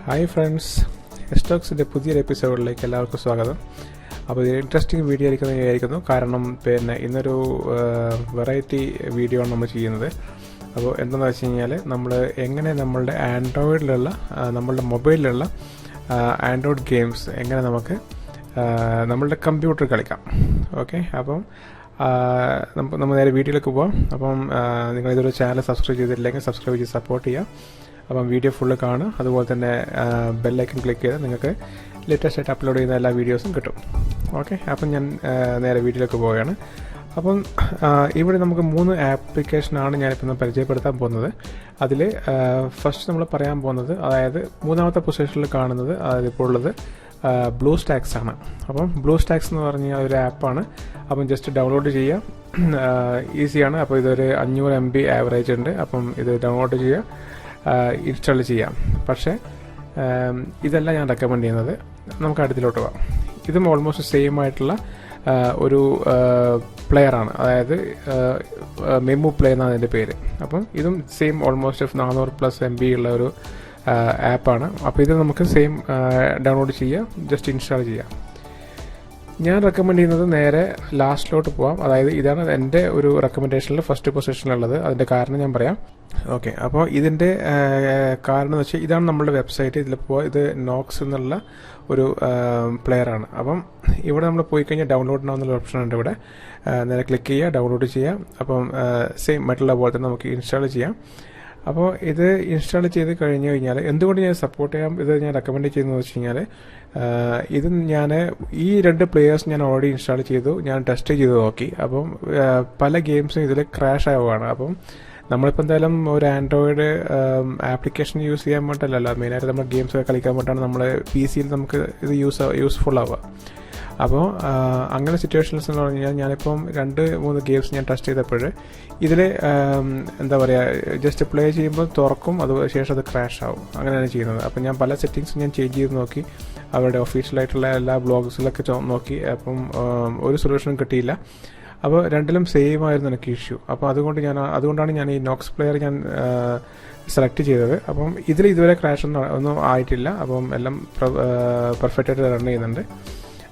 Hi friends, സ്റ്റോക്സിൻ്റെ പുതിയൊരു എപ്പിസോഡിലേക്ക് എല്ലാവർക്കും സ്വാഗതം. അപ്പോൾ ഇത് ഇൻട്രസ്റ്റിംഗ് വീഡിയോ ആയിരിക്കുമെന്ന് വിചാരിക്കുന്നു. കാരണം ഇന്നൊരു വെറൈറ്റി വീഡിയോ ആണ് നമ്മൾ ചെയ്യുന്നത്. അപ്പോൾ എന്താണെന്ന് വെച്ച് കഴിഞ്ഞാൽ നമ്മൾ എങ്ങനെ നമ്മളുടെ ആൻഡ്രോയിഡിലുള്ള നമ്മളുടെ മൊബൈലിലുള്ള ആൻഡ്രോയിഡ് ഗെയിംസ് എങ്ങനെ നമുക്ക് നമ്മളുടെ കമ്പ്യൂട്ടർ കളിക്കാം. ഓക്കെ, അപ്പം നമ്മൾ നേരെ വീഡിയോയിലേക്ക് പോകാം. അപ്പം നിങ്ങളിതൊരു ചാനൽ സബ്സ്ക്രൈബ് ചെയ്തിട്ടില്ലെങ്കിൽ സബ്സ്ക്രൈബ് ചെയ്ത് സപ്പോർട്ട് ചെയ്യാം. അപ്പം വീഡിയോ ഫുള്ള് കാണുക. അതുപോലെ തന്നെ ബെല്ലൈക്കൺ ക്ലിക്ക് ചെയ്താൽ നിങ്ങൾക്ക് ലേറ്റസ്റ്റ് ആയിട്ട് അപ്ലോഡ് ചെയ്യുന്ന എല്ലാ വീഡിയോസും കിട്ടും. ഓക്കെ, അപ്പം ഞാൻ നേരെ വീഡിയോയിലേക്ക് പോവുകയാണ്. അപ്പം ഇവിടെ നമുക്ക് 3 ആപ്ലിക്കേഷനാണ് ഞാനിപ്പോൾ പരിചയപ്പെടുത്താൻ പോകുന്നത്. അതിൽ ഫസ്റ്റ് നമ്മൾ പറയാൻ പോകുന്നത്, അതായത് മൂന്നാമത്തെ പൊസിഷനിൽ കാണുന്നത്, അതായത് ഇപ്പോൾ ഉള്ളത് ബ്ലൂ സ്റ്റാക്സ് ആണ്. അപ്പം ബ്ലൂ സ്റ്റാക്സ് എന്ന് പറഞ്ഞാൽ ഒരു ആപ്പാണ്. അപ്പം ജസ്റ്റ് ഡൗൺലോഡ് ചെയ്യാം, ഈസിയാണ്. അപ്പോൾ ഇതൊരു 500 MB ആവറേജ് ഉണ്ട്. അപ്പം ഇത് ഡൗൺലോഡ് ചെയ്യുക, ഇൻസ്റ്റാൾ ചെയ്യാം. പക്ഷേ ഇതല്ല ഞാൻ റെക്കമെൻഡ് ചെയ്യുന്നത്. നമുക്ക് അടുത്തിലോട്ട് പോകാം. ഇതും ഓൾമോസ്റ്റ് സെയിം ആയിട്ടുള്ള ഒരു പ്ലെയറാണ്, അതായത് മെമു പ്ലേ എന്നാണ് അതിൻ്റെ പേര്. അപ്പം ഇതും സെയിം ഓൾമോസ്റ്റ് 400+ MB ഉള്ള ഒരു ആപ്പാണ്. അപ്പോൾ ഇത് നമുക്ക് സെയിം ഡൗൺലോഡ് ചെയ്യാം, ജസ്റ്റ് ഇൻസ്റ്റാൾ ചെയ്യാം. ഞാൻ റെക്കമെൻഡ് ചെയ്യുന്നത് നേരെ ലാസ്റ്റിലോട്ട് പോകാം. അതായത് ഇതാണ് എൻ്റെ ഒരു റെക്കമെൻഡേഷനിൽ ഫസ്റ്റ് പൊസിഷനിലുള്ളത്. അതിൻ്റെ കാരണം ഞാൻ പറയാം. ഓക്കെ, അപ്പോൾ ഇതിൻ്റെ കാരണം എന്ന് വെച്ചാൽ ഇതാണ് നമ്മളുടെ വെബ്സൈറ്റ്. ഇതിലിപ്പോൾ ഇത് നോക്സ് എന്നുള്ള ഒരു പ്ലെയറാണ്. അപ്പം ഇവിടെ നമ്മൾ പോയി കഴിഞ്ഞാൽ ഡൗൺലോഡ് എന്നുള്ള ഓപ്ഷൻ ഉണ്ട്. ഇവിടെ നേരെ ക്ലിക്ക് ചെയ്യുക, ഡൗൺലോഡ് ചെയ്യാം. അപ്പം സെയിം മറ്റുള്ള പോലെ തന്നെ നമുക്ക് ഇൻസ്റ്റാൾ ചെയ്യാം. അപ്പോൾ ഇത് ഇൻസ്റ്റാൾ ചെയ്ത് കഴിഞ്ഞ് കഴിഞ്ഞാൽ എന്തുകൊണ്ട് ഞാൻ സപ്പോർട്ട് ചെയ്യാം, ഇത് ഞാൻ റെക്കമെൻഡ് ചെയ്യുന്നത് വെച്ച് കഴിഞ്ഞാൽ, ഇത് ഞാൻ ഈ 2 പ്ലെയേഴ്സ് ഞാൻ ഓൾറെഡി ഇൻസ്റ്റാൾ ചെയ്തു, ഞാൻ ടെസ്റ്റ് ചെയ്ത് നോക്കി. അപ്പം പല ഗെയിംസും ഇതിൽ ക്രാഷ് ആവുകയാണ്. അപ്പം നമ്മളിപ്പോൾ എന്തായാലും ഒരു ആൻഡ്രോയിഡ് ആപ്ലിക്കേഷൻ യൂസ് ചെയ്യാൻ വേണ്ടിയിട്ടല്ല, മെയിനായിട്ട് നമ്മൾ ഗെയിംസ് കളിക്കാൻ വേണ്ടിയിട്ടാണ് നമ്മൾ PC-യിൽ നമുക്ക് ഇത് യൂസ്ഫുൾ ആവുക. അപ്പോൾ അങ്ങനെ സിറ്റുവേഷൻസ് എന്ന് പറഞ്ഞു കഴിഞ്ഞാൽ ഞാനിപ്പം 2-3 ഗെയിംസ് ഞാൻ ടെസ്റ്റ് ചെയ്തപ്പോൾ ഇതിൽ എന്താ പറയുക, ജസ്റ്റ് പ്ലേ ചെയ്യുമ്പോൾ തുറക്കും, അത് ശേഷം അത് ക്രാഷ് ആവും. അങ്ങനെയാണ് ചെയ്യുന്നത്. അപ്പം ഞാൻ പല സെറ്റിങ്സും ഞാൻ ചേഞ്ച് ചെയ്ത് നോക്കി, അവരുടെ ഒഫീഷ്യലായിട്ടുള്ള എല്ലാ ബ്ലോഗ്സിലൊക്കെ നോക്കി. അപ്പം ഒരു സൊല്യൂഷനും കിട്ടിയില്ല. അപ്പോൾ രണ്ടിലും സെയിം ആയിരുന്നു എനിക്ക് ഇഷ്യൂ. അപ്പോൾ അതുകൊണ്ടാണ് ഞാൻ ഈ നോക്സ് പ്ലെയർ ഞാൻ സെലക്ട് ചെയ്തത്. അപ്പം ഇതിൽ ഇതുവരെ ക്രാഷ് ഒന്നും ആയിട്ടില്ല. അപ്പം എല്ലാം പെർഫെക്റ്റ് ആയിട്ട് റൺ ചെയ്യുന്നുണ്ട്.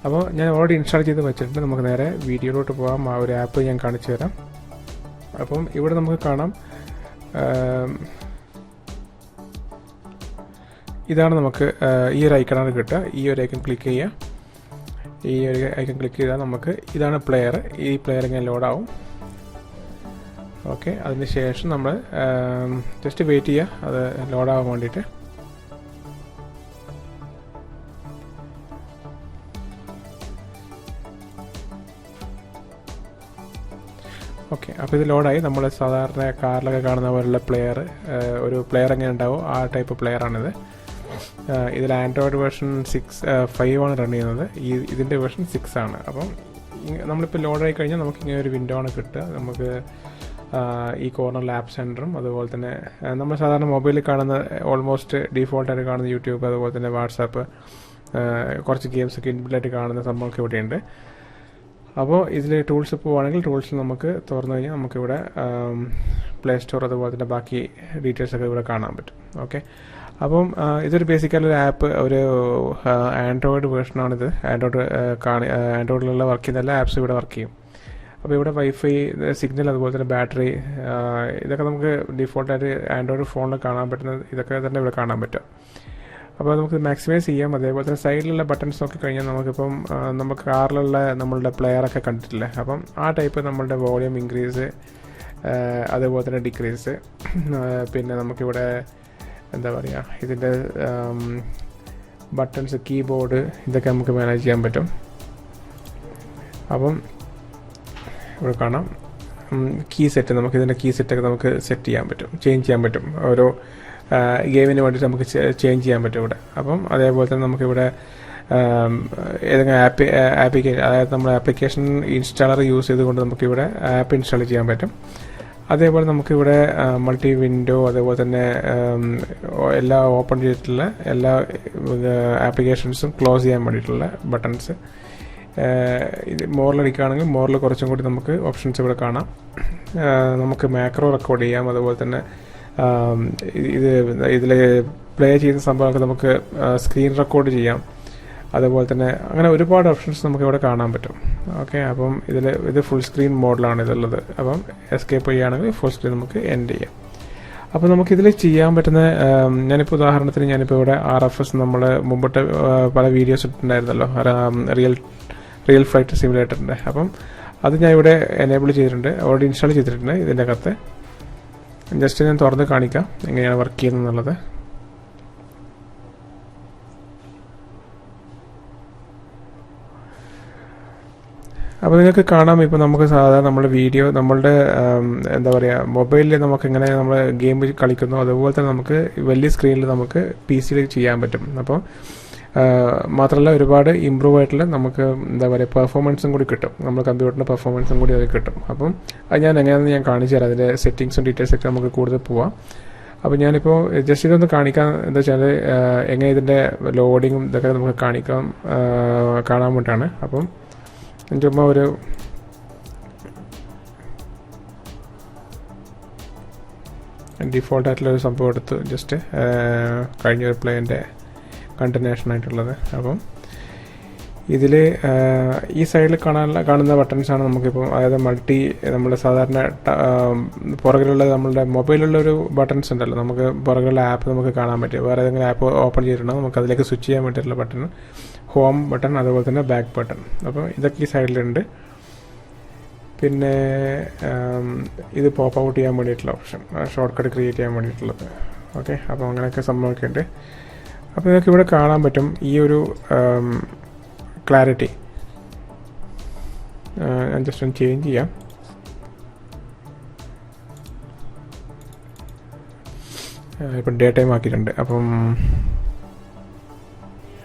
അപ്പോൾ ഞാൻ ഓൾറെഡി ഇൻസ്റ്റാൾ ചെയ്ത് വെച്ചിട്ടുണ്ട്. നമുക്ക് നേരെ വീഡിയോയിലോട്ട് പോകാം. ആ ഒരു ആപ്പ് ഞാൻ കാണിച്ചു തരാം. അപ്പം ഇവിടെ നമുക്ക് കാണാം, ഇതാണ് നമുക്ക് ഈ ഒരു ഐക്കണാണ് കിട്ടുക. ഈ ഒരു ഐക്കൺ ക്ലിക്ക് ചെയ്യുക. ഈ ഒരു ഐക്കൺ ക്ലിക്ക് ചെയ്താൽ നമുക്ക് ഇതാണ് പ്ലെയർ. ഈ പ്ലെയർ ഇങ്ങനെ ലോഡാവും. ഓക്കെ, അതിന് ശേഷം നമ്മൾ ജസ്റ്റ് വെയിറ്റ് ചെയ്യുക അത് ലോഡാവാൻ വേണ്ടിയിട്ട്. ഓക്കെ, അപ്പോൾ ഇത് ലോഡായി. നമ്മൾ സാധാരണ കാറിലൊക്കെ കാണുന്ന പോലുള്ള ഒരു പ്ലെയർ എങ്ങനെ ഉണ്ടാവും, ആ ടൈപ്പ് പ്ലെയറാണിത്. ഇതിൽ ആൻഡ്രോയിഡ് വേർഷൻ 5 ആണ് റൺ ചെയ്യുന്നത്. ഇതിൻ്റെ വേർഷൻ 6 ആണ്. അപ്പം നമ്മളിപ്പോൾ ലോഡായി കഴിഞ്ഞാൽ നമുക്ക് ഇങ്ങനെ ഒരു വിൻഡോ ആണ് കിട്ടുക. നമുക്ക് ഈ കോർണറിൽ ആപ്പ് സെൻറ്ററും, അതുപോലെ തന്നെ നമ്മൾ സാധാരണ മൊബൈലിൽ കാണുന്ന ഓൾമോസ്റ്റ് ഡീഫോൾട്ടായിട്ട് കാണുന്ന യൂട്യൂബ്, അതുപോലെ തന്നെ വാട്സാപ്പ്, കുറച്ച് ഗെയിംസൊക്കെ ഇൻബിൽഡായിട്ട് കാണുന്ന സംഭവമൊക്കെ ഇവിടെയുണ്ട്. അപ്പോൾ ഇതിൽ ടൂൾസ് പോവുകയാണെങ്കിൽ ടൂൾസിൽ നമുക്ക് തുറന്നു കഴിഞ്ഞാൽ നമുക്കിവിടെ പ്ലേ സ്റ്റോർ, അതുപോലെ തന്നെ ബാക്കി ഡീറ്റെയിൽസൊക്കെ ഇവിടെ കാണാൻ പറ്റും. ഓക്കെ, അപ്പം ഇതൊരു ബേസിക്കലി ഒരു ആപ്പ്, ഒരു ആൻഡ്രോയിഡ് വേർഷനാണിത്. ആൻഡ്രോയിഡിലുള്ള വർക്ക് ചെയ്യുന്ന എല്ലാ ആപ്സും ഇവിടെ വർക്ക് ചെയ്യും. അപ്പോൾ ഇവിടെ വൈഫൈ, സിഗ്നൽ, അതുപോലെ തന്നെ ബാറ്ററി, ഇതൊക്കെ നമുക്ക് ഡിഫോൾട്ടായിട്ട് ആൻഡ്രോയിഡ് ഫോണിൽ കാണാൻ പറ്റുന്ന ഇതൊക്കെ തന്നെ ഇവിടെ കാണാൻ പറ്റും. അപ്പോൾ നമുക്ക് മാക്സിമൈസ് ചെയ്യാം. അതേപോലെ തന്നെ സൈഡിലുള്ള ബട്ടൺസ് നോക്കി കഴിഞ്ഞാൽ നമുക്കിപ്പം നമുക്ക് കാറിലുള്ള നമ്മളുടെ പ്ലെയറൊക്കെ കണ്ടിട്ടില്ലേ, അപ്പം ആ ടൈപ്പ് നമ്മളുടെ വോളിയം ഇൻക്രീസ്, അതേപോലെ തന്നെ ഡിക്രീസ്, പിന്നെ നമുക്കിവിടെ എന്താ പറയുക, ഇതിൻ്റെ ബട്ടൺസ്, കീബോർഡ്, ഇതൊക്കെ നമുക്ക് മാനേജ് ചെയ്യാൻ പറ്റും. അപ്പം ഇവിടെ കാണാം കീ സെറ്റ്, നമുക്കിതിൻ്റെ കീ സെറ്റൊക്കെ നമുക്ക് സെറ്റ് ചെയ്യാൻ പറ്റും, ചേഞ്ച് ചെയ്യാൻ പറ്റും. ഓരോ ഗെയിമിന് വേണ്ടിയിട്ട് നമുക്ക് ചേഞ്ച് ചെയ്യാൻ പറ്റും ഇവിടെ. അപ്പം അതേപോലെ തന്നെ നമുക്കിവിടെ ഏതെങ്കിലും ആപ്ലിക്കേഷൻ, അതായത് നമ്മൾ ആപ്ലിക്കേഷൻ ഇൻസ്റ്റാളർ യൂസ് ചെയ്തുകൊണ്ട് നമുക്കിവിടെ ആപ്പ് ഇൻസ്റ്റാൾ ചെയ്യാൻ പറ്റും. അതേപോലെ നമുക്കിവിടെ മൾട്ടി വിൻഡോ, അതേപോലെ തന്നെ എല്ലാ ഓപ്പൺ ചെയ്തിട്ടുള്ള എല്ലാ ആപ്ലിക്കേഷൻസും ക്ലോസ് ചെയ്യാൻ വേണ്ടിയിട്ടുള്ള ബട്ടൺസ്. ഇത് മോറിലടിക്കുകയാണെങ്കിൽ മോറിൽ കുറച്ചും കൂടി നമുക്ക് ഓപ്ഷൻസ് ഇവിടെ കാണാം. നമുക്ക് മാക്രോ റെക്കോർഡ് ചെയ്യാം. അതുപോലെ തന്നെ ഇതിൽ പ്ലേ ചെയ്യുന്ന സംഭവമൊക്കെ നമുക്ക് സ്ക്രീൻ റെക്കോർഡ് ചെയ്യാം. അതുപോലെ തന്നെ അങ്ങനെ ഒരുപാട് ഓപ്ഷൻസ് നമുക്ക് ഇവിടെ കാണാൻ പറ്റും. ഓക്കെ, അപ്പം ഇത് ഫുൾ സ്ക്രീൻ മോഡിലാണ് ഇതുള്ളത്. അപ്പം എസ്കേപ്പ് ചെയ്യുകയാണെങ്കിൽ ഫുൾ സ്ക്രീൻ നമുക്ക് എൻഡ് ചെയ്യാം. അപ്പോൾ നമുക്കിതിൽ ചെയ്യാൻ പറ്റുന്ന, ഞാനിപ്പോൾ ഉദാഹരണത്തിന് ഞാനിപ്പോൾ ഇവിടെ RFS നമ്മൾ മുമ്പത്തെ പല വീഡിയോസ് ഇട്ടിട്ടുണ്ടായിരുന്നല്ലോ, റിയൽ ഫ്ലൈറ്റ് സിമുലേറ്ററിൻ്റെ. അപ്പം അത് ഞാൻ ഇവിടെ എനേബിൾ ചെയ്തിട്ടുണ്ട്, ഓൾറെഡി ഇൻസ്റ്റാൾ ചെയ്തിട്ടുണ്ട്. ഇതിൻ്റെ അകത്ത് ജസ്റ്റ് ഞാൻ തുറന്ന് കാണിക്കാം എങ്ങനെയാണ് വർക്ക് ചെയ്യുന്നത് എന്നുള്ളത്. അപ്പോൾ നിങ്ങൾക്ക് കാണാം, ഇപ്പോൾ നമുക്ക് സാധാരണ നമ്മുടെ വീഡിയോ നമ്മളുടെ എന്താ പറയുക മൊബൈലിൽ നമുക്ക് എങ്ങനെ നമ്മൾ ഗെയിം കളിക്കുന്നു അതുപോലെ തന്നെ നമുക്ക് വലിയ സ്ക്രീനിൽ നമുക്ക് PC-യിൽ ചെയ്യാൻ പറ്റും. അപ്പോൾ മാത്രമല്ല ഒരുപാട് ഇമ്പ്രൂവ് ആയിട്ടുള്ള നമുക്ക് എന്താ പറയുക പെർഫോമൻസും കൂടി കിട്ടും, നമ്മൾ കമ്പ്യൂട്ടറിൻ്റെ പെർഫോമൻസും കൂടി അത് കിട്ടും. അപ്പം അത് ഞാൻ എങ്ങനെയാണെന്ന് ഞാൻ കാണിച്ചു തരാം. അതിൻ്റെ സെറ്റിങ്സും ഡീറ്റെയിൽസൊക്കെ നമുക്ക് കൂടുതൽ പോവാം. അപ്പോൾ ഞാനിപ്പോൾ ജസ്റ്റ് ഇതൊന്ന് കാണിക്കാൻ എന്താ വെച്ചാൽ എങ്ങനെ ഇതിൻ്റെ ലോഡിങ്ങും ഇതൊക്കെ നമുക്ക് കാണാൻ വേണ്ടിയിട്ടാണ്. അപ്പം ചുമ്മാ ഒരു ഡിഫോൾട്ടായിട്ടുള്ളൊരു സംഭവം എടുത്ത് ജസ്റ്റ് കഴിഞ്ഞൊരു പ്ലേൻ്റെ കണ്ടിന്യൂഷൻ ആയിട്ടുള്ളത്. അപ്പം ഇതിൽ ഈ സൈഡിൽ കാണുന്ന ബട്ടൺസാണ് നമുക്കിപ്പോൾ, അതായത് നമ്മുടെ സാധാരണ പുറകിലുള്ള നമ്മളുടെ മൊബൈലിലുള്ളൊരു ബട്ടൺസ് ഉണ്ടല്ലോ, നമുക്ക് പുറകിലുള്ള ആപ്പ് നമുക്ക് കാണാൻ പറ്റും. വേറെ ഏതെങ്കിലും ആപ്പ് ഓപ്പൺ ചെയ്തിട്ടുണ്ടോ നമുക്ക് അതിലേക്ക് സ്വിച്ച് ചെയ്യാൻ വേണ്ടിയിട്ടുള്ള ബട്ടൺ, ഹോം ബട്ടൺ, അതുപോലെ തന്നെ ബാക്ക് ബട്ടൺ. അപ്പോൾ ഇതൊക്കെ ഈ സൈഡിലുണ്ട്. പിന്നെ ഇത് പോപ്പ് ഔട്ട് ചെയ്യാൻ വേണ്ടിയിട്ടുള്ള ഓപ്ഷൻ, ഷോർട്ട് കട്ട് ക്രിയേറ്റ് ചെയ്യാൻ വേണ്ടിയിട്ടുള്ളത്. ഓക്കെ, അപ്പോൾ അങ്ങനെയൊക്കെ സംഭവമൊക്കെ ഉണ്ട്. അപ്പോൾ നിങ്ങൾക്ക് ഇവിടെ കാണാൻ പറ്റും ഈ ഒരു ക്ലാരിറ്റി. ഞാൻ ജസ്റ്റ് ഒന്ന് ചേഞ്ച് ചെയ്യാം. ഇപ്പം ഡേ ടൈം ആക്കിയിട്ടുണ്ട്. അപ്പം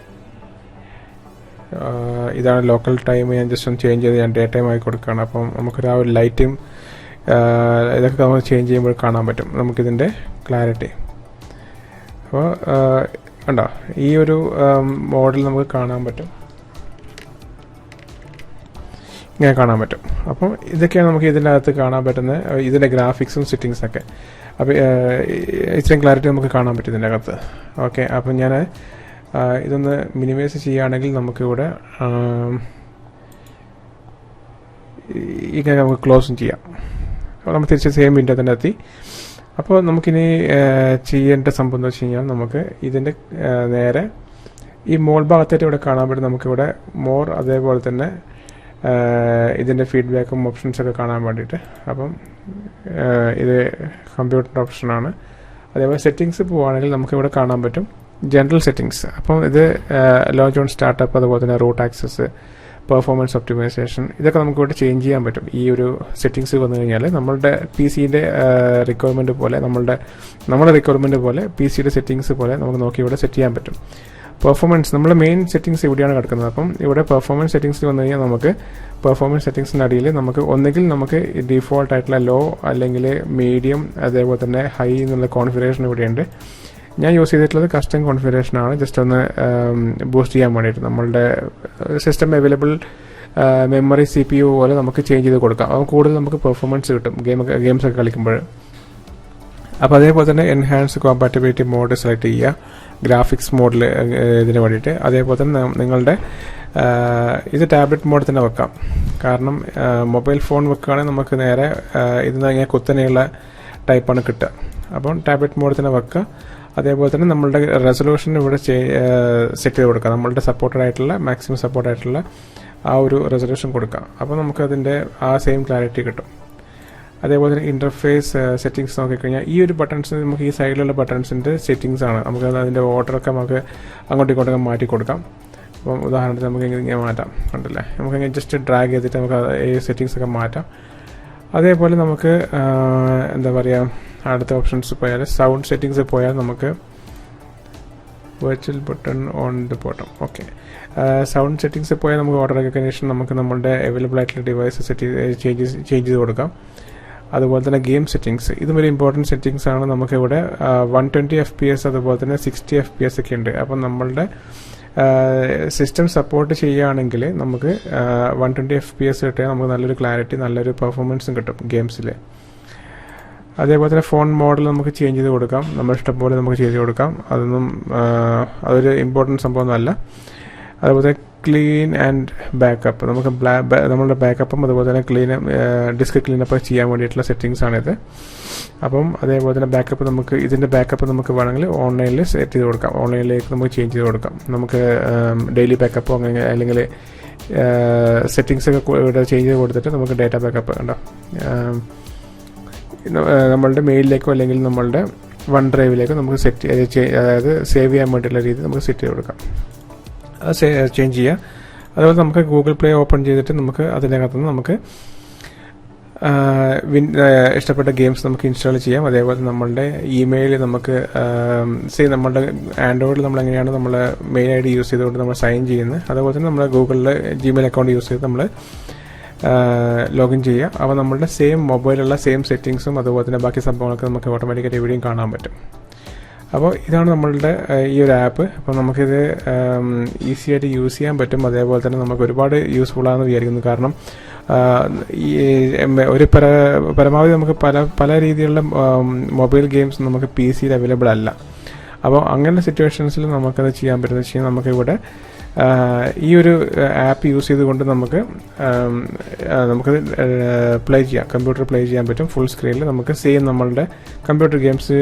ഇതാണ് ലോക്കൽ ടൈം. ഞാൻ ജസ്റ്റ് ഒന്ന് ചേഞ്ച് ചെയ്ത് ഞാൻ ഡേ ടൈം ആക്കി കൊടുക്കുകയാണ്. അപ്പം നമുക്കൊരു ആ ഒരു ലൈറ്റും ഇതൊക്കെ നമുക്ക് ചേഞ്ച് ചെയ്യുമ്പോൾ കാണാൻ പറ്റും നമുക്കിതിൻ്റെ ക്ലാരിറ്റി. അപ്പോൾ കണ്ടോ, ഈ ഒരു മോഡൽ നമുക്ക് കാണാൻ പറ്റും, ഇങ്ങനെ കാണാൻ പറ്റും. അപ്പം ഇതൊക്കെയാണ് നമുക്ക് ഇതിൻ്റെ അകത്ത് കാണാൻ പറ്റുന്ന ഇതിൻ്റെ ഗ്രാഫിക്സും സെറ്റിങ്സൊക്കെ. അപ്പോൾ ഇത്രയും ക്ലാരിറ്റി നമുക്ക് കാണാൻ പറ്റും ഇതിൻ്റെ അകത്ത്. ഓക്കെ, അപ്പം ഞാൻ ഇതൊന്ന് മിനിമൈസ് ചെയ്യുകയാണെങ്കിൽ നമുക്കിവിടെ ഇങ്ങനെ നമുക്ക് ക്ലോസും ചെയ്യാം. അപ്പോൾ നമ്മൾ തിരിച്ച് സെയിം വിൻഡോ തന്നെ എത്തി. അപ്പോൾ നമുക്കിനി ചെയ്യേണ്ട സംഭവം എന്ന് വെച്ച് കഴിഞ്ഞാൽ നമുക്ക് ഇതിൻ്റെ നേരെ ഈ മോൾ ഭാഗത്തായിട്ട് ഇവിടെ കാണാൻ പറ്റും നമുക്കിവിടെ മോർ, അതേപോലെ തന്നെ ഇതിൻ്റെ ഫീഡ്ബാക്കും ഓപ്ഷൻസൊക്കെ കാണാൻ വേണ്ടിയിട്ട്. അപ്പം ഇത് കമ്പ്യൂട്ടറിൻ്റെ ഓപ്ഷനാണ്. അതേപോലെ സെറ്റിങ്സ് പോവുകയാണെങ്കിൽ നമുക്കിവിടെ കാണാൻ പറ്റും ജനറൽ സെറ്റിങ്സ്. അപ്പം ഇത് ലോഞ്ച് ഓൺ സ്റ്റാർട്ടപ്പ്, അതുപോലെ തന്നെ റൂട്ട് ആക്സസ്, പെർഫോമൻസ് ഒപ്റ്റിമൈസേഷൻ, ഇതൊക്കെ നമുക്കിവിടെ ചേഞ്ച് ചെയ്യാൻ പറ്റും. ഈ ഒരു സെറ്റിങ്സ് വന്നു കഴിഞ്ഞാൽ നമ്മളുടെ PC-യുടെ റിക്വയർമെൻറ്റ് പോലെ നമ്മുടെ റിക്വയർമെൻറ്റ് പോലെ PC-യുടെ സെറ്റിങ്സ് പോലെ നമുക്ക് നോക്കി ഇവിടെ സെറ്റ് ചെയ്യാൻ പറ്റും. പെർഫോമൻസ്, നമ്മുടെ മെയിൻ സെറ്റിങ്സ് ഇവിടെയാണ് കിടക്കുന്നത്. അപ്പം ഇവിടെ പെർഫോമൻസ് സെറ്റിങ്സിൽ വന്നു കഴിഞ്ഞാൽ നമുക്ക് പെർഫോമൻസ് സെറ്റിങ്സിൻ്റെ അടിയിൽ നമുക്ക് ഒന്നുകിൽ നമുക്ക് ഡിഫോൾട്ട് ആയിട്ടുള്ള ലോ, അല്ലെങ്കിൽ മീഡിയം, അതേപോലെ തന്നെ ഹൈ എന്നുള്ള കോൺഫിഗറേഷൻ ഇവിടെയുണ്ട്. ഞാൻ യൂസ് ചെയ്തിട്ടുള്ളത് കസ്റ്റം കോൺഫിഗറേഷനാണ്, ജസ്റ്റ് ഒന്ന് ബൂസ്റ്റ് ചെയ്യാൻ വേണ്ടിയിട്ട്. നമ്മളുടെ സിസ്റ്റം അവൈലബിൾ മെമ്മറി CPU പോലെ നമുക്ക് ചേഞ്ച് ചെയ്ത് കൊടുക്കാം. അപ്പോൾ കൂടുതൽ നമുക്ക് പെർഫോമൻസ് കിട്ടും ഗെയിംസൊക്കെ കളിക്കുമ്പോൾ. അപ്പോൾ അതേപോലെ തന്നെ എൻഹാൻസ് കോമ്പാറ്റബിലിറ്റി മോഡ് സെലക്ട് ചെയ്യുക, ഗ്രാഫിക്സ് മോഡിൽ ഇതിന് വേണ്ടിയിട്ട്. അതേപോലെ തന്നെ നിങ്ങളുടെ ഇത് ടാബ്ലറ്റ് മോഡിൽ തന്നെ വെക്കാം. കാരണം മൊബൈൽ ഫോൺ വെക്കുകയാണെങ്കിൽ നമുക്ക് നേരെ ഇതിന് ഇങ്ങനെ കുത്തനെയുള്ള ടൈപ്പാണ് കിട്ടുക. അപ്പം ടാബ്ലറ്റ് മോഡിൽ തന്നെ വെക്കുക. അതേപോലെ തന്നെ നമ്മളുടെ റെസൊല്യൂഷൻ ഇവിടെ സെറ്റ് ചെയ്ത് കൊടുക്കുക. നമ്മളുടെ സപ്പോർട്ടഡ് ആയിട്ടുള്ള മാക്സിമം സപ്പോർട്ടായിട്ടുള്ള ആ ഒരു റെസൊല്യൂഷൻ കൊടുക്കാം. അപ്പോൾ നമുക്കതിൻ്റെ ആ സെയിം ക്ലാരിറ്റി കിട്ടും. അതേപോലെ തന്നെ ഇൻ്റർഫേസ് സെറ്റിങ്സ് നോക്കിക്കഴിഞ്ഞാൽ ഈ ഒരു ബട്ടൺസ് നമുക്ക് ഈ സൈഡിലുള്ള ബട്ടൺസിൻ്റെ സെറ്റിങ്സ് ആണ്. നമുക്ക് അതിൻ്റെ ഓർഡറൊക്കെ നമുക്ക് അങ്ങോട്ടും ഇങ്ങോട്ടൊക്കെ മാറ്റി കൊടുക്കാം. അപ്പം ഉദാഹരണത്തിന് നമുക്ക് ഇങ്ങനെ മാറ്റാം, കണ്ടില്ലേ, നമുക്കിങ്ങനെ ജസ്റ്റ് ഡ്രാഗ് ചെയ്തിട്ട് നമുക്ക് ഈ സെറ്റിങ്സൊക്കെ മാറ്റാം. അതേപോലെ നമുക്ക് എന്താ പറയുക, അടുത്ത ഓപ്ഷൻസ് പോയാൽ സൗണ്ട് സെറ്റിങ്സ് പോയാൽ നമുക്ക് virtual button on the bottom. Okay, sound settings പോയാൽ നമുക്ക് ഓർഡർ റെക്കഗ്നേഷൻ നമുക്ക് നമ്മളുടെ അവൈലബിൾ ആയിട്ടുള്ള ഡിവൈസ് ചേഞ്ച് ചെയ്ത് കൊടുക്കാം. അതുപോലെ തന്നെ ഗെയിം സെറ്റിങ്സ്, ഇതും ഒരു ഇമ്പോർട്ടൻറ്റ് സെറ്റിങ്സ് ആണ്. നമുക്കിവിടെ 120 FPS അതുപോലെ തന്നെ 60 FPS ഒക്കെ ഉണ്ട്. അപ്പം നമ്മളുടെ സിസ്റ്റം സപ്പോർട്ട് ചെയ്യുകയാണെങ്കിൽ നമുക്ക് 120 FPS കിട്ടിയാൽ നമുക്ക് നല്ലൊരു ക്ലാരിറ്റി, നല്ലൊരു പെർഫോമൻസും കിട്ടും ഗെയിംസിൽ. അതേപോലെ തന്നെ ഫോൺ മോഡൽ നമുക്ക് ചേഞ്ച് ചെയ്ത് കൊടുക്കാം, നമ്മുടെ ഇഷ്ടം പോലെ നമുക്ക് ചെയ്ത് കൊടുക്കാം. അതൊരു ഇമ്പോർട്ടൻറ്റ് സംഭവമൊന്നുമല്ല. അതുപോലെ ക്ലീൻ ആൻഡ് ബാക്കപ്പ്, നമുക്ക് നമ്മളുടെ ബാക്കപ്പും അതുപോലെ തന്നെ ഡിസ്ക് ക്ലീനപ്പ് ചെയ്യാൻ വേണ്ടിയിട്ടുള്ള സെറ്റിങ്സ് ആണിത്. അപ്പം അതേപോലെ തന്നെ ബാക്കപ്പ് ഇതിൻ്റെ ബാക്കപ്പ് നമുക്ക് വേണമെങ്കിൽ ഓൺലൈനിൽ സെറ്റ് ചെയ്ത് കൊടുക്കാം, ഓൺലൈനിലേക്ക് നമുക്ക് ചേഞ്ച് ചെയ്ത് കൊടുക്കാം. നമുക്ക് ഡെയിലി ബാക്കപ്പോ അങ്ങനെ അല്ലെങ്കിൽ സെറ്റിങ്സ് ഒക്കെ ഇവിടെ ചേഞ്ച് ചെയ്ത് കൊടുത്തിട്ട് നമുക്ക് ഡേറ്റ ബാക്കപ്പ് ഉണ്ടോ നമ്മളുടെ മെയിലിലേക്കോ അല്ലെങ്കിൽ നമ്മളുടെ വൺ ഡ്രൈവിലേക്കോ നമുക്ക് അതായത് സേവ് ചെയ്യാൻ വേണ്ടിയിട്ടുള്ള രീതി നമുക്ക് സെറ്റ് ചെയ്ത് കൊടുക്കാം. അത് ചേഞ്ച് ചെയ്യുക. അതുപോലെ നമുക്ക് ഗൂഗിൾ പ്ലേ ഓപ്പൺ ചെയ്തിട്ട് നമുക്ക് അതിനകത്തുനിന്ന് നമുക്ക് ഇഷ്ടപ്പെട്ട ഗെയിംസ് നമുക്ക് ഇൻസ്റ്റാൾ ചെയ്യാം. അതേപോലെ നമ്മളുടെ ഇമെയിൽ നമുക്ക് നമ്മളുടെ ആൻഡ്രോയിഡിൽ നമ്മൾ എങ്ങനെയാണ് നമ്മൾ മെയിൽ ID യൂസ് ചെയ്തുകൊണ്ട് നമ്മൾ സൈൻ ചെയ്യുന്നത്, അതുപോലെ തന്നെ നമ്മൾ ഗൂഗിളിൽ ജിമെയിൽ അക്കൗണ്ട് യൂസ് ചെയ്ത് നമ്മൾ ലോഗിൻ ചെയ്യുക. അപ്പോൾ നമ്മളുടെ മൊബൈലുള്ള സെറ്റിങ്സും അതുപോലെ തന്നെ ബാക്കി സംഭവങ്ങളൊക്കെ നമുക്ക് ഓട്ടോമാറ്റിക്കായിട്ട് എവിടെയും കാണാൻ പറ്റും. അപ്പോൾ ഇതാണ് നമ്മളുടെ ഈ ഒരു ആപ്പ്. അപ്പോൾ നമുക്കിത് ഈസി ആയിട്ട് യൂസ് ചെയ്യാൻ പറ്റും. അതേപോലെ തന്നെ നമുക്ക് ഒരുപാട് യൂസ്ഫുൾ ആണെന്ന് വിചാരിക്കുന്നു. കാരണം ഒരു പരമാവധി നമുക്ക് പല രീതിയിലുള്ള മൊബൈൽ ഗെയിംസ് നമുക്ക് PC-യിൽ അവൈലബിൾ അല്ല. അപ്പോൾ അങ്ങനെ സിറ്റുവേഷൻസിൽ നമുക്കത് ചെയ്യാൻ പറ്റുന്നത് വെച്ച് കഴിഞ്ഞാൽ നമുക്കിവിടെ ഈ ഒരു ആപ്പ് യൂസ് ചെയ്തുകൊണ്ട് നമുക്കത് കമ്പ്യൂട്ടർ പ്ലേ ചെയ്യാൻ പറ്റും. ഫുൾ സ്ക്രീനിൽ നമുക്ക് നമ്മളുടെ കമ്പ്യൂട്ടർ ഗെയിംസ്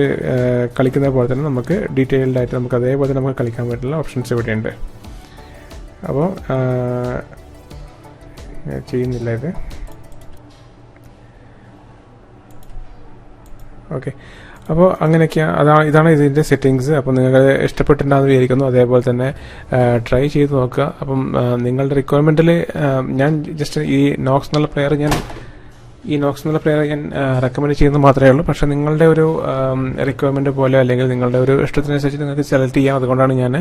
കളിക്കുന്ന പോലെ തന്നെ നമുക്ക് ഡീറ്റെയിൽഡ് ആയിട്ട് നമുക്ക് അതേപോലെ നമുക്ക് കളിക്കാൻ പറ്റുന്ന ഓപ്ഷൻസ് ഇവിടെയുണ്ട്. അപ്പോൾ ചെയ്യുന്നില്ല ഇത്. ഓക്കെ, അപ്പോൾ അങ്ങനെയൊക്കെയാണ്, ഇതാണ് ഇതിൻ്റെ സെറ്റിങ്സ്. അപ്പോൾ നിങ്ങൾക്ക് ഇഷ്ടപ്പെട്ടിട്ടുണ്ടാകുന്ന വിചാരിക്കുന്നു. അതേപോലെ തന്നെ ട്രൈ ചെയ്ത് നോക്കുക. അപ്പം നിങ്ങളുടെ റിക്വയർമെൻറ്റിൽ ഞാൻ ജസ്റ്റ് ഈ നോക്സ് എന്നുള്ള പ്ലെയർ ഞാൻ റെക്കമെൻഡ് ചെയ്യുന്നത് മാത്രമേ ഉള്ളൂ. പക്ഷേ നിങ്ങളുടെ ഒരു റിക്വയർമെൻറ്റ് പോലെ അല്ലെങ്കിൽ നിങ്ങളുടെ ഒരു ഇഷ്ടത്തിനനുസരിച്ച് നിങ്ങൾക്ക് സെലക്ട് ചെയ്യാം. അതുകൊണ്ടാണ് ഞാൻ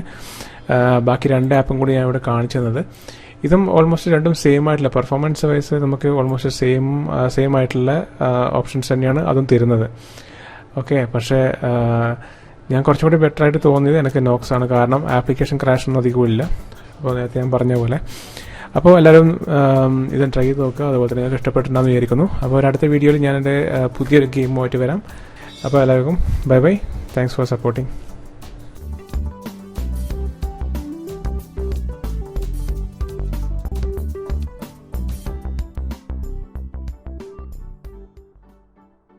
ബാക്കി 2 ആപ്പും കൂടി ഞാൻ ഇവിടെ കാണിച്ചു തന്നത്. ഇതും ഓൾമോസ്റ്റ് രണ്ടും സെയിം ആയിട്ടുള്ള പെർഫോമൻസ് വൈസ് നമുക്ക് ഓൾമോസ്റ്റ് സെയിം ആയിട്ടുള്ള ഓപ്ഷൻസ് തന്നെയാണ് അതും തരുന്നത്. ഓക്കെ, പക്ഷേ ഞാൻ കുറച്ചും കൂടി ബെറ്റർ ആയിട്ട് തോന്നിയത് എനിക്ക് നോക്സ് ആണ്. കാരണം ആപ്ലിക്കേഷൻ ക്രാഷ് ഒന്നും അധികമില്ല, അപ്പോൾ നേരത്തെ ഞാൻ പറഞ്ഞ പോലെ. അപ്പോൾ എല്ലാവരും ഇത് ട്രൈ ചെയ്ത് നോക്കുക. അതുപോലെ തന്നെ നിങ്ങൾക്ക് ഇഷ്ടപ്പെട്ടിട്ടുണ്ടെന്ന് വിചാരിക്കുന്നു. അപ്പോൾ അടുത്ത വീഡിയോയിൽ ഞാൻ എൻ്റെ പുതിയൊരു ഗെയിമുമായിട്ട് വരാം. അപ്പോൾ എല്ലാവർക്കും ബൈ. Thanks for supporting.